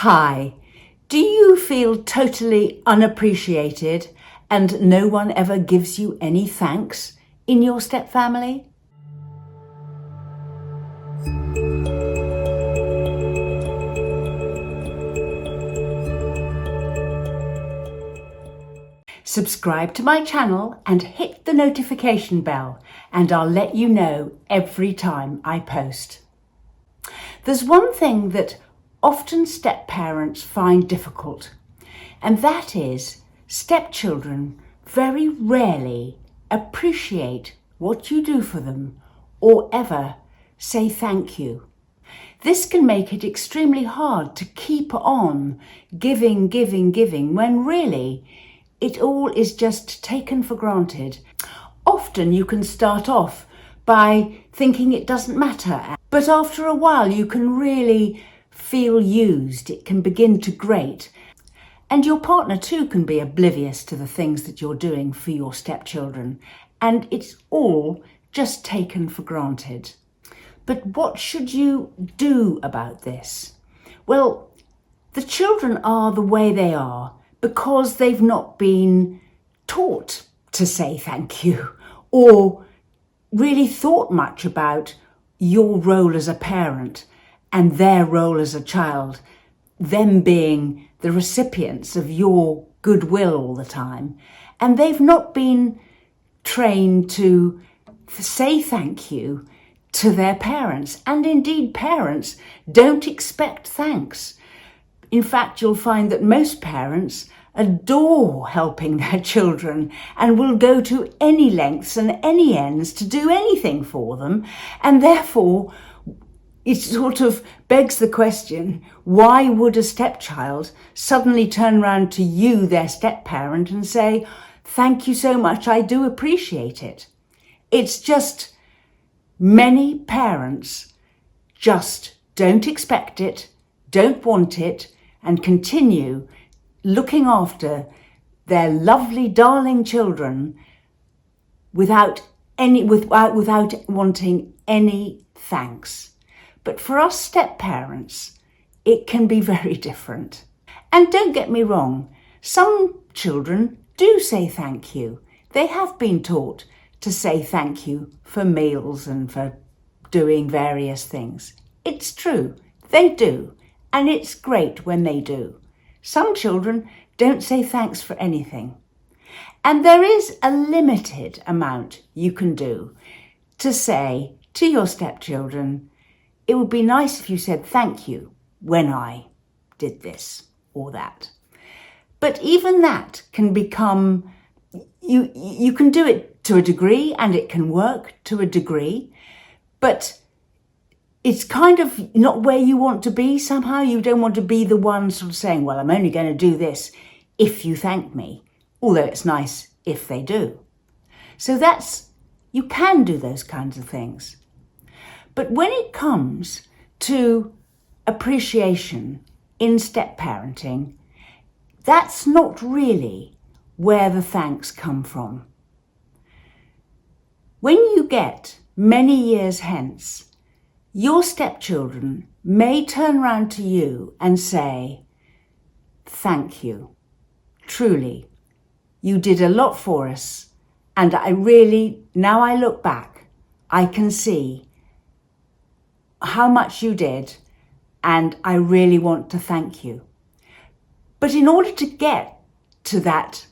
Hi, do you feel totally unappreciated and no one ever gives you any thanks in your step family? Subscribe to my channel and hit the notification bell and I'll let you know every time I post. There's one thing that often step-parents find difficult, and that is stepchildren very rarely appreciate what you do for them or ever say thank you. This can make it extremely hard to keep on giving when really it all is just taken for granted. Often you can start off by thinking it doesn't matter, but after a while you can really feel used. It can begin to grate. And your partner too can be oblivious to the things that you're doing for your stepchildren, and it's all just taken for granted. But what should you do about this? Well, the children are the way they are because they've not been taught to say thank you or really thought much about your role as a parent and their role as a child, them being the recipients of your goodwill all the time. And they've not been trained to say thank you to their parents. And indeed, parents don't expect thanks. In fact, you'll find that most parents adore helping their children and will go to any lengths and any ends to do anything for them. And therefore, it sort of begs the question, why would a stepchild suddenly turn around to you, their step-parent, and say, thank you so much, I do appreciate it? It's just many parents just don't expect it, don't want it, and continue looking after their lovely, darling children without wanting any thanks. But for us step-parents, it can be very different. And don't get me wrong, some children do say thank you. They have been taught to say thank you for meals and for doing various things. It's true, they do, and it's great when they do. Some children don't say thanks for anything. And there is a limited amount you can do to say to your stepchildren, it would be nice if you said thank you when I did this or that. But even that can become, you can do it to a degree and it can work to a degree, but it's kind of not where you want to be somehow. You don't want to be the one sort of saying, well, I'm only going to do this if you thank me, although it's nice if they do. So you can do those kinds of things. But when it comes to appreciation in step-parenting, that's not really where the thanks come from. When you get many years hence, your stepchildren may turn round to you and say, thank you. Truly, you did a lot for us. And now I look back, I can see how much you did, and I really want to thank you. But in order to get to that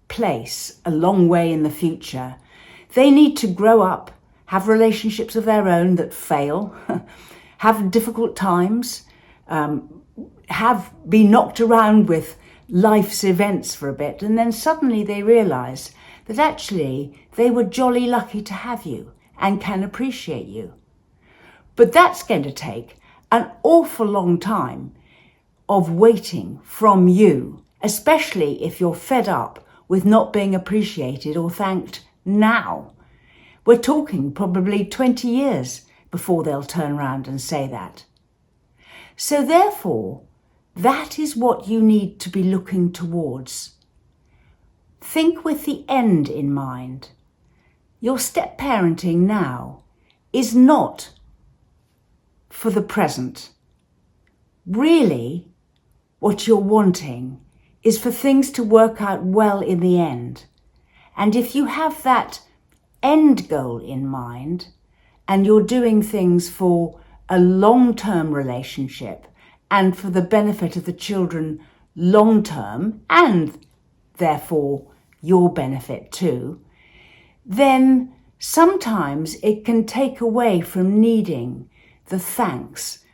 place a long way in the future, they need to grow up, have relationships of their own that fail, have difficult times, be knocked around with life's events for a bit, and then suddenly they realise that actually they were jolly lucky to have you and can appreciate you. But that's going to take an awful long time of waiting from you, especially if you're fed up with not being appreciated or thanked now. We're talking probably 20 years before they'll turn around and say that. So therefore, that is what you need to be looking towards. Think with the end in mind. Your step-parenting now is not for the present. Really, what you're wanting is for things to work out well in the end. And if you have that end goal in mind and you're doing things for a long-term relationship and for the benefit of the children long-term and therefore your benefit too, then sometimes it can take away from needing the thanks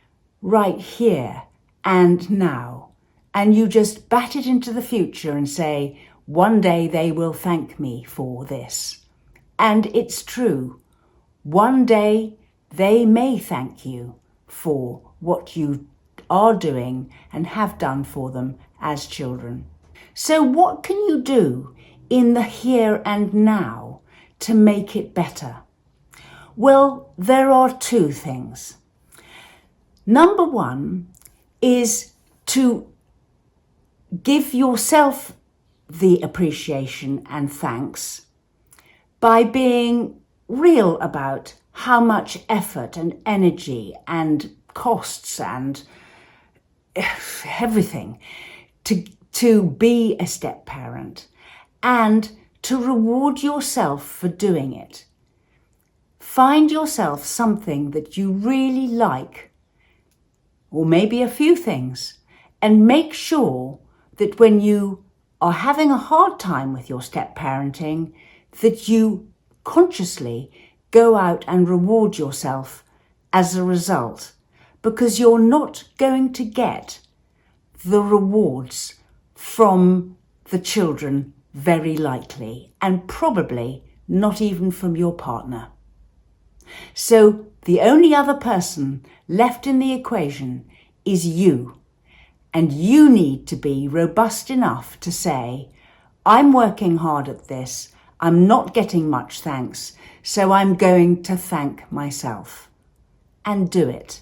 right here and now. And you just bat it into the future and say, one day they will thank me for this. And it's true. One day they may thank you for what you are doing and have done for them as children. So what can you do in the here and now to make it better? Well, there are two things. Number one is to give yourself the appreciation and thanks by being real about how much effort and energy and costs and everything to be a step parent, and to reward yourself for doing it. Find yourself something that you really like, or maybe a few things, and make sure that when you are having a hard time with your step parenting, that you consciously go out and reward yourself as a result, because you're not going to get the rewards from the children very likely, and probably not even from your partner. So the only other person left in the equation is you. And you need to be robust enough to say, I'm working hard at this, I'm not getting much thanks, so I'm going to thank myself. And do it.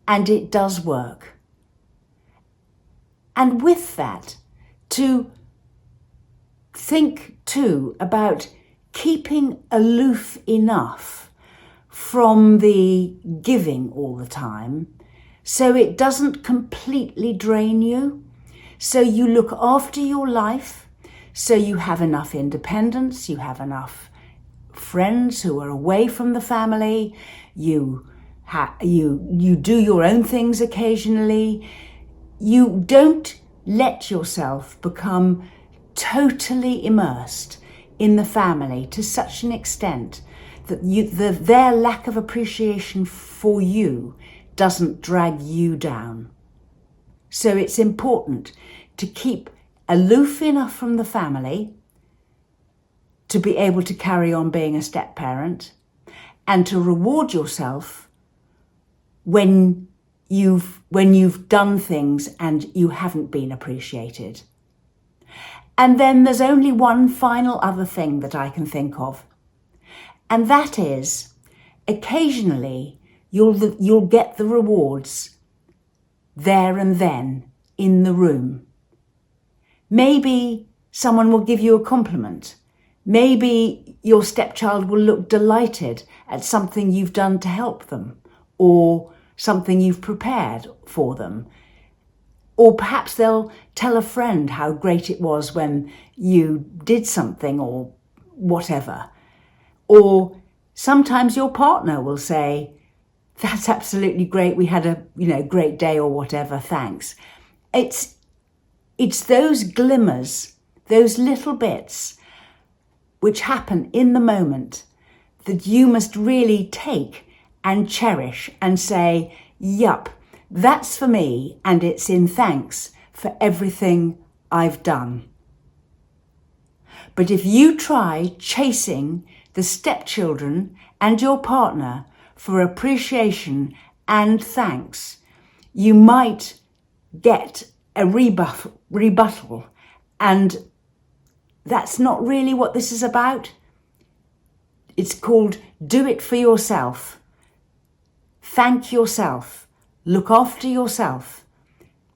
And it does work. And with that, to think too about keeping aloof enough from the giving all the time, so it doesn't completely drain you, so you look after your life, so you have enough independence, you have enough friends who are away from the family, you do your own things occasionally. You don't let yourself become totally immersed in the family to such an extent that their lack of appreciation for you doesn't drag you down. So it's important to keep aloof enough from the family to be able to carry on being a step parent, and to reward yourself when you've done things and you haven't been appreciated. And then there's only one final other thing that I can think of, and that is occasionally you'll get the rewards there and then in the room. Maybe someone will give you a compliment. Maybe your stepchild will look delighted at something you've done to help them, or something you've prepared for them. Or perhaps they'll tell a friend how great it was when you did something or whatever. Or sometimes your partner will say, that's absolutely great, we had a great day or whatever, thanks. It's those glimmers, those little bits which happen in the moment that you must really take and cherish and say, yup, that's for me, and it's in thanks for everything I've done. But if you try chasing the stepchildren and your partner for appreciation and thanks, you might get a rebuttal, and that's not really what this is about. It's called do it for yourself. Thank yourself. Look after yourself.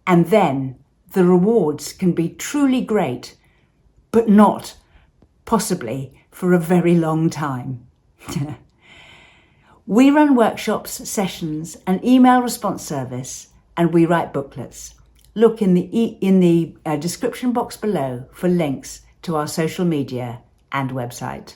And then the rewards can be truly great, but not possibly for a very long time. We run workshops, sessions, an email response service, and we write booklets. look in the description box below for links to our social media and website.